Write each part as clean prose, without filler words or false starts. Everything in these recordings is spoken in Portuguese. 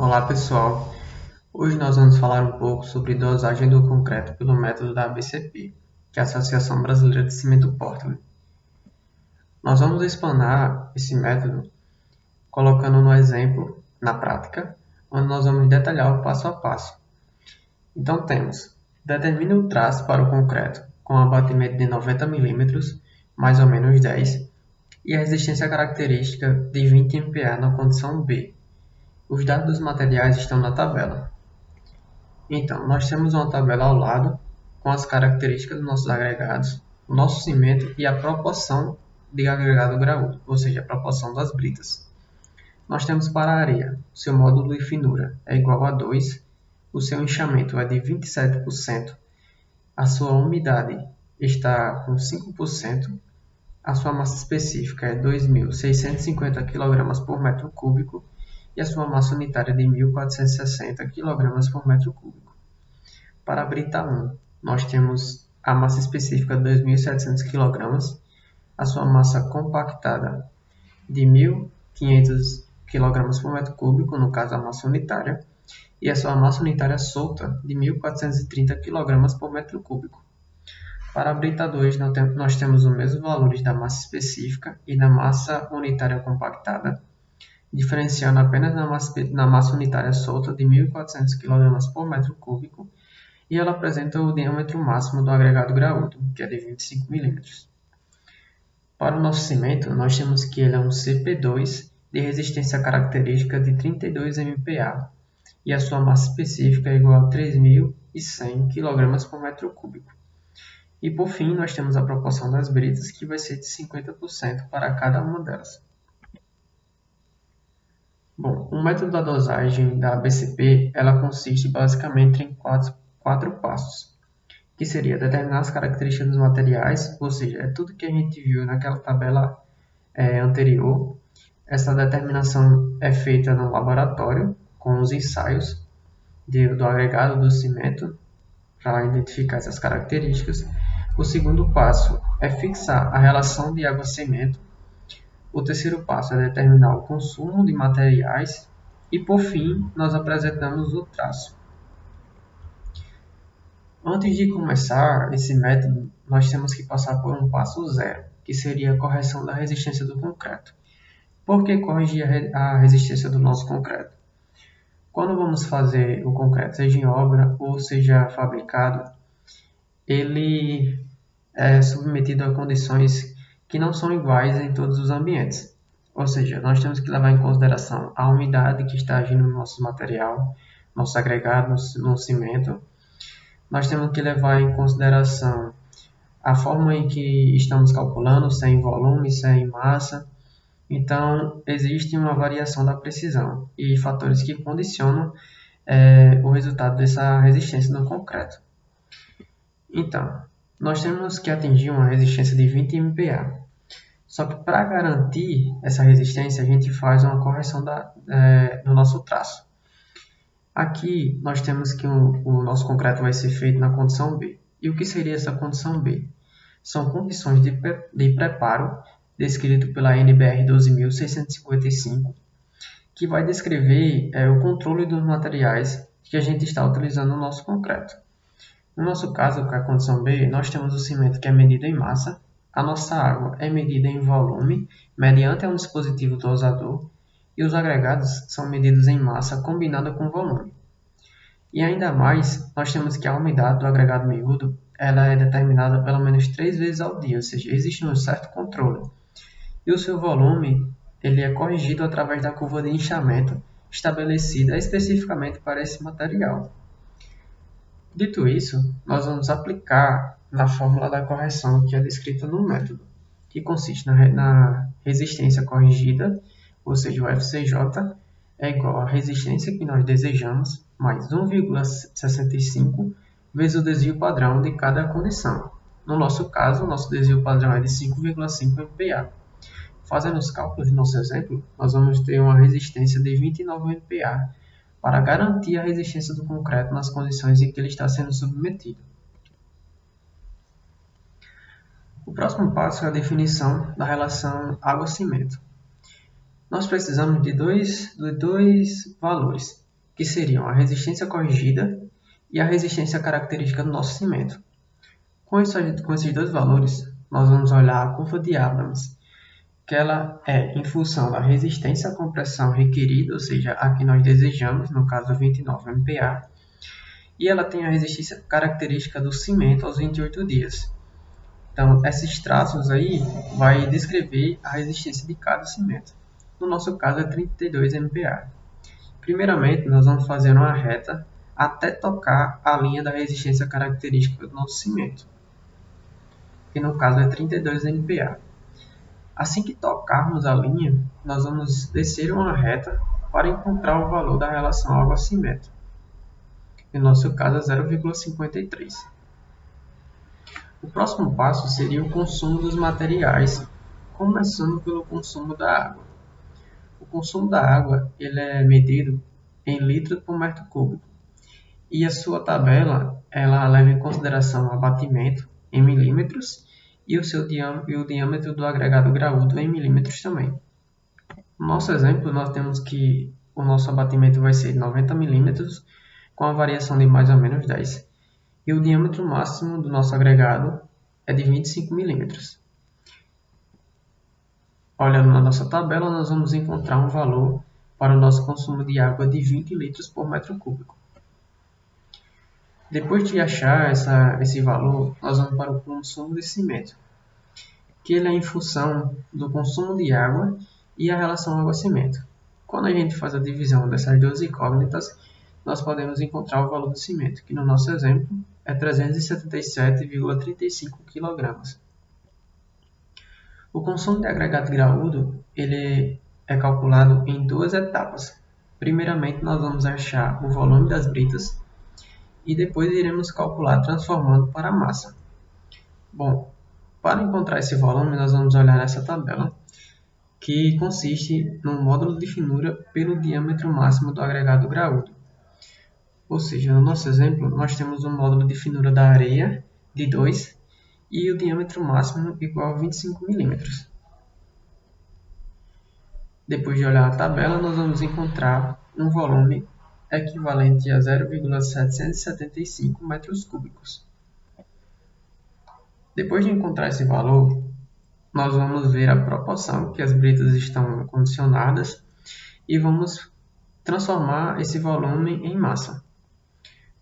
Olá pessoal, hoje nós vamos falar um pouco sobre dosagem do concreto pelo método da ABCP, que é a Associação Brasileira de Cimento Portland. Nós vamos explanar esse método colocando no exemplo, na prática, onde nós vamos detalhar o passo a passo. Então temos, determine o traço para o concreto com abatimento de 90 mm, mais ou menos 10, e a resistência característica de 20 MPa na condição B. Os dados dos materiais estão na tabela. Então, nós temos uma tabela ao lado com as características dos nossos agregados, o nosso cimento e a proporção de agregado graúdo, ou seja, a proporção das britas. Nós temos para a areia, seu módulo de finura é igual a 2, o seu inchamento é de 27%, a sua umidade está com 5%, a sua massa específica é 2.650 kg por metro cúbico e a sua massa unitária é de 1.460 kg por metro cúbico. Para a brita 1, nós temos a massa específica de 2.700 kg, a sua massa compactada de 1.500 kg por metro cúbico, no caso a massa unitária, e a sua massa unitária solta de 1.430 kg por metro cúbico. Para a brita 2, nós temos os mesmos valores da massa específica e da massa unitária compactada, diferenciando apenas na massa unitária solta de 1.400 kg por metro cúbico, e ela apresenta o diâmetro máximo do agregado graúdo, que é de 25 mm. Para o nosso cimento, nós temos que ele é um CP2 de resistência característica de 32 MPa, e a sua massa específica é igual a 3.100 kg por metro cúbico. E por fim, nós temos a proporção das britas, que vai ser de 50% para cada uma delas. Bom, o método da dosagem da ABCP, ela consiste basicamente em quatro passos, que seria determinar as características dos materiais, ou seja, é tudo que a gente viu naquela tabela anterior. Essa determinação é feita no laboratório, com os ensaios do agregado do cimento, para identificar essas características. O segundo passo é fixar a relação de água-cimento. O terceiro passo é determinar o consumo de materiais. E, por fim, nós apresentamos o traço. Antes de começar esse método, nós temos que passar por um passo zero, que seria a correção da resistência do concreto. Por que corrigir a resistência do nosso concreto? Quando vamos fazer o concreto, seja em obra ou seja fabricado, ele é submetido a condições que não são iguais em todos os ambientes. Ou seja, nós temos que levar em consideração a umidade que está agindo no nosso material, nosso agregado, no cimento. Nós temos que levar em consideração a forma em que estamos calculando, se é em volume, se é em massa. Então, existe uma variação da precisão e fatores que condicionam o resultado dessa resistência no concreto. Então, nós temos que atingir uma resistência de 20 MPa. Só que para garantir essa resistência, a gente faz uma correção no nosso traço. Aqui, nós temos que o nosso concreto vai ser feito na condição B. E o que seria essa condição B? São condições de preparo descrito pela NBR 12.655, que vai descrever o controle dos materiais que a gente está utilizando no nosso concreto. No nosso caso, com a condição B, nós temos o cimento que é medido em massa, a nossa água é medida em volume, mediante um dispositivo dosador, e os agregados são medidos em massa combinada com volume. E ainda mais, nós temos que a umidade do agregado miúdo ela é determinada pelo menos 3 vezes ao dia, ou seja, existe um certo controle. E o seu volume ele é corrigido através da curva de inchamento estabelecida especificamente para esse material. Dito isso, nós vamos aplicar na fórmula da correção que é descrita no método, que consiste na resistência corrigida, ou seja, o FCJ, é igual à resistência que nós desejamos, mais 1,65 vezes o desvio padrão de cada condição. No nosso caso, o nosso desvio padrão é de 5,5 MPa. Fazendo os cálculos do nosso exemplo, nós vamos ter uma resistência de 29 MPa para garantir a resistência do concreto nas condições em que ele está sendo submetido. O próximo passo é a definição da relação água-cimento. Nós precisamos de dois valores, que seriam a resistência corrigida e a resistência característica do nosso cimento. Com esses dois valores, nós vamos olhar a curva de Abrams, que ela é em função da resistência à compressão requerida, ou seja, a que nós desejamos, no caso 29 MPa, e ela tem a resistência característica do cimento aos 28 dias. Então, esses traços aí vai descrever a resistência de cada cimento. No nosso caso é 32 MPa. Primeiramente, nós vamos fazer uma reta até tocar a linha da resistência característica do nosso cimento, que no caso é 32 MPa. Assim que tocarmos a linha, nós vamos descer uma reta para encontrar o valor da relação água-cimento. No nosso caso é 0,53. O próximo passo seria o consumo dos materiais, começando pelo consumo da água. O consumo da água ele é medido em litros por metro cúbico, e a sua tabela ela leva em consideração o abatimento em milímetros e o diâmetro do agregado graúdo em milímetros também. No nosso exemplo, nós temos que o nosso abatimento vai ser 90 milímetros, com a variação de mais ou menos 10, e o diâmetro máximo do nosso agregado é de 25 milímetros. Olhando na nossa tabela, nós vamos encontrar um valor para o nosso consumo de água de 20 litros por metro cúbico. Depois de achar esse valor, nós vamos para o consumo de cimento, que ele é em função do consumo de água e a relação água-cimento. Quando a gente faz a divisão dessas duas incógnitas, nós podemos encontrar o valor do cimento, que no nosso exemplo é 377,35 kg. O consumo de agregado graúdo ele é calculado em duas etapas. Primeiramente, nós vamos achar o volume das britas e depois iremos calcular transformando para massa. Bom, para encontrar esse volume, nós vamos olhar nessa tabela, que consiste no módulo de finura pelo diâmetro máximo do agregado graúdo. Ou seja, no nosso exemplo, nós temos um módulo de finura da areia de 2 e o diâmetro máximo igual a 25 milímetros. Depois de olhar a tabela, nós vamos encontrar um volume equivalente a 0,775 metros cúbicos. Depois de encontrar esse valor, nós vamos ver a proporção que as britas estão condicionadas e vamos transformar esse volume em massa.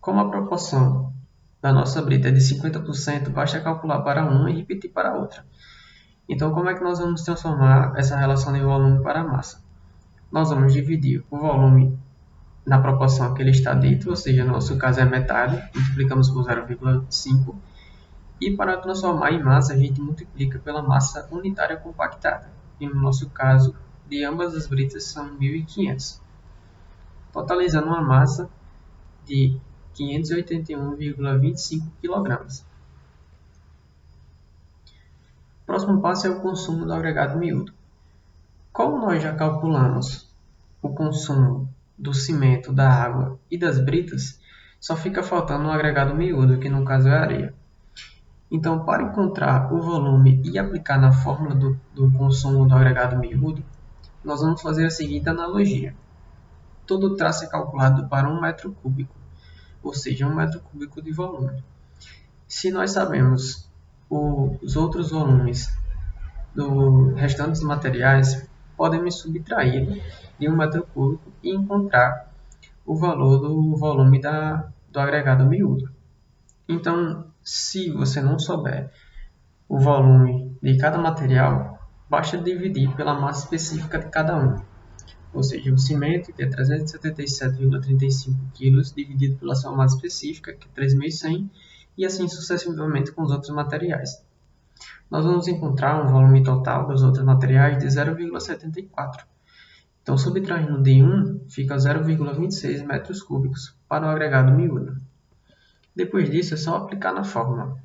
Como a proporção da nossa brita é de 50%, basta calcular para uma e repetir para a outra. Então, como é que nós vamos transformar essa relação de volume para massa? Nós vamos dividir o volume na proporção que ele está dito, ou seja, no nosso caso é metade, multiplicamos por 0,5, e para transformar em massa, a gente multiplica pela massa unitária compactada, e no nosso caso, de ambas as britas são 1.500, totalizando uma massa de 581,25 kg. O próximo passo é o consumo do agregado miúdo. Como nós já calculamos o consumo do cimento, da água e das britas, só fica faltando o agregado miúdo, que no caso é a areia. Então, para encontrar o volume e aplicar na fórmula do consumo do agregado miúdo, nós vamos fazer a seguinte analogia. Todo traço é calculado para 1 metro cúbico, ou seja, 1 metro cúbico de volume. Se nós sabemos os outros volumes do restante dos materiais, podemos subtrair de 1 metro cúbico e encontrar o valor do volume do agregado miúdo. Então, se você não souber o volume de cada material, basta dividir pela massa específica de cada um. Ou seja, o cimento, que é 377,35 kg, dividido pela sua massa específica, que é 3.100, e assim sucessivamente com os outros materiais. Nós vamos encontrar um volume total dos outros materiais de 0,74. Então, subtraindo de 1, fica 0,26 metros cúbicos para o agregado miúdo. Depois disso, é só aplicar na fórmula.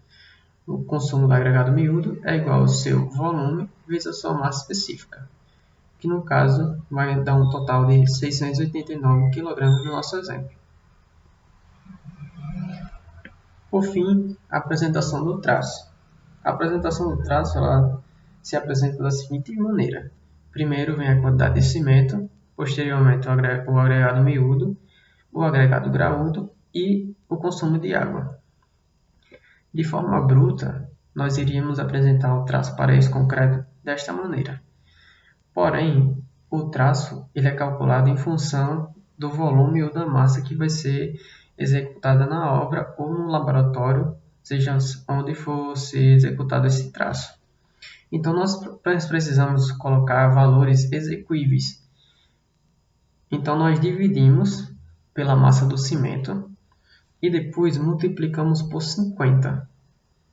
O consumo do agregado miúdo é igual ao seu volume vezes a sua massa específica, que no caso vai dar um total de 689 kg no nosso exemplo. Por fim, a apresentação do traço. A apresentação do traço ela se apresenta da seguinte maneira. Primeiro vem a quantidade de cimento, posteriormente o agregado miúdo, o agregado graúdo e o consumo de água. De forma bruta, nós iríamos apresentar o traço para esse concreto desta maneira. Porém, o traço ele é calculado em função do volume ou da massa que vai ser executada na obra ou no laboratório, seja onde for ser executado esse traço. Então, nós precisamos colocar valores exequíveis. Então, nós dividimos pela massa do cimento e depois multiplicamos por 50.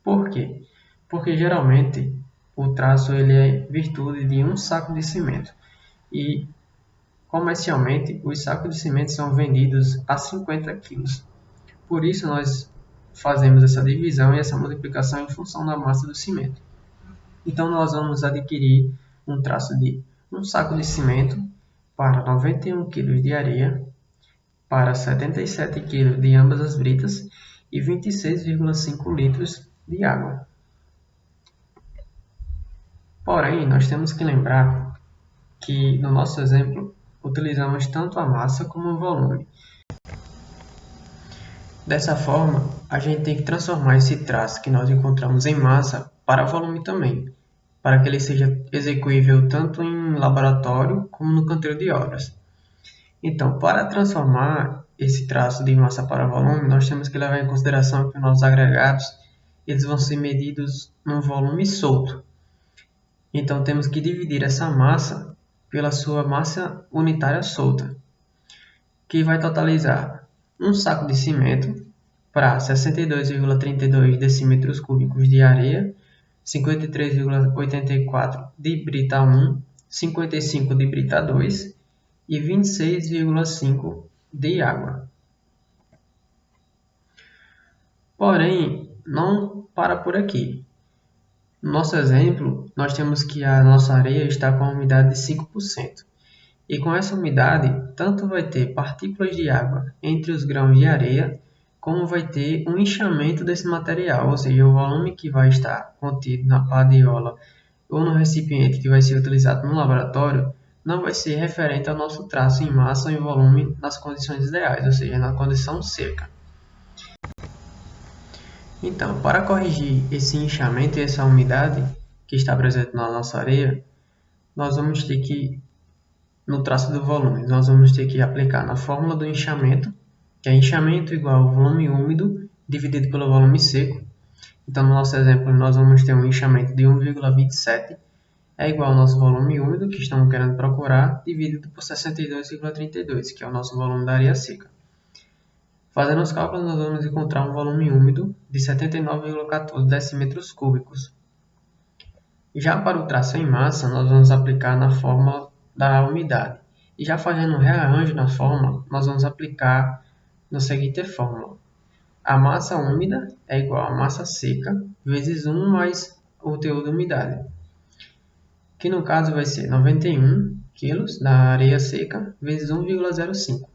Por quê? Porque geralmente o traço ele é virtude de um saco de cimento e comercialmente os sacos de cimento são vendidos a 50 kg. Por isso nós fazemos essa divisão e essa multiplicação em função da massa do cimento. Então nós vamos adquirir um traço de um saco de cimento para 91 kg de areia, para 77 kg de ambas as britas e 26,5 litros de água. Porém, nós temos que lembrar que no nosso exemplo utilizamos tanto a massa como o volume. Dessa forma, a gente tem que transformar esse traço que nós encontramos em massa para volume também, para que ele seja execuível tanto em laboratório como no canteiro de obras. Então, para transformar esse traço de massa para volume, nós temos que levar em consideração que os nossos agregados eles vão ser medidos num volume solto. Então, temos que dividir essa massa pela sua massa unitária solta, que vai totalizar um saco de cimento para 62,32 decímetros cúbicos de areia, 53,84 de brita 1, 55 de brita 2 e 26,5 de água. Porém, não para por aqui. No nosso exemplo, nós temos que a nossa areia está com a umidade de 5%. E com essa umidade, tanto vai ter partículas de água entre os grãos de areia, como vai ter um inchamento desse material, ou seja, o volume que vai estar contido na padiola ou no recipiente que vai ser utilizado no laboratório, não vai ser referente ao nosso traço em massa ou em volume nas condições ideais, ou seja, na condição seca. Então, para corrigir esse inchamento e essa umidade que está presente na nossa areia, nós vamos ter que, no traço do volume, nós vamos ter que aplicar na fórmula do inchamento, que é inchamento igual ao volume úmido dividido pelo volume seco. Então, no nosso exemplo, nós vamos ter um inchamento de 1,27, é igual ao nosso volume úmido, que estamos querendo procurar, dividido por 62,32, que é o nosso volume da areia seca. Fazendo os cálculos, nós vamos encontrar um volume úmido de 79,14 decímetros cúbicos. Já para o traço em massa, nós vamos aplicar na fórmula da umidade. E já fazendo um rearranjo na fórmula, nós vamos aplicar na seguinte fórmula. A massa úmida é igual a massa seca vezes 1 mais o teor de umidade, que no caso vai ser 91 kg da areia seca vezes 1,05,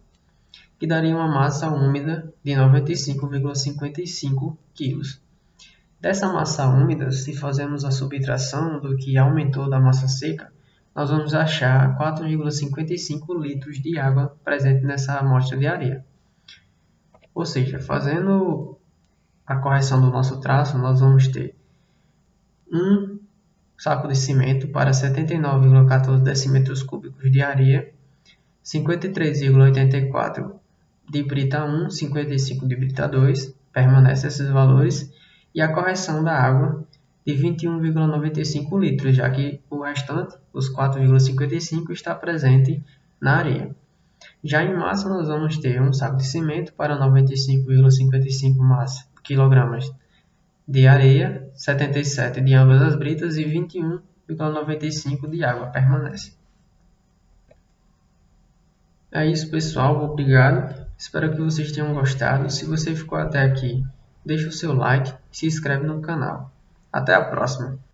que daria uma massa úmida de 95,55 kg. Dessa massa úmida, se fazermos a subtração do que aumentou da massa seca, nós vamos achar 4,55 litros de água presente nessa amostra de areia. Ou seja, fazendo a correção do nosso traço, nós vamos ter um saco de cimento para 79,14 decímetros cúbicos de areia, 53,84 de brita 1, 55 de brita 2, permanecem esses valores, e a correção da água de 21,95 litros, já que o restante, os 4,55, está presente na areia. Já em massa, nós vamos ter um saco de cimento para 95,55 kg de areia, 77 de ambas as britas e 21,95 de água permanece. É isso, pessoal. Obrigado. Espero que vocês tenham gostado. Se você ficou até aqui, deixa o seu like e se inscreve no canal. Até a próxima!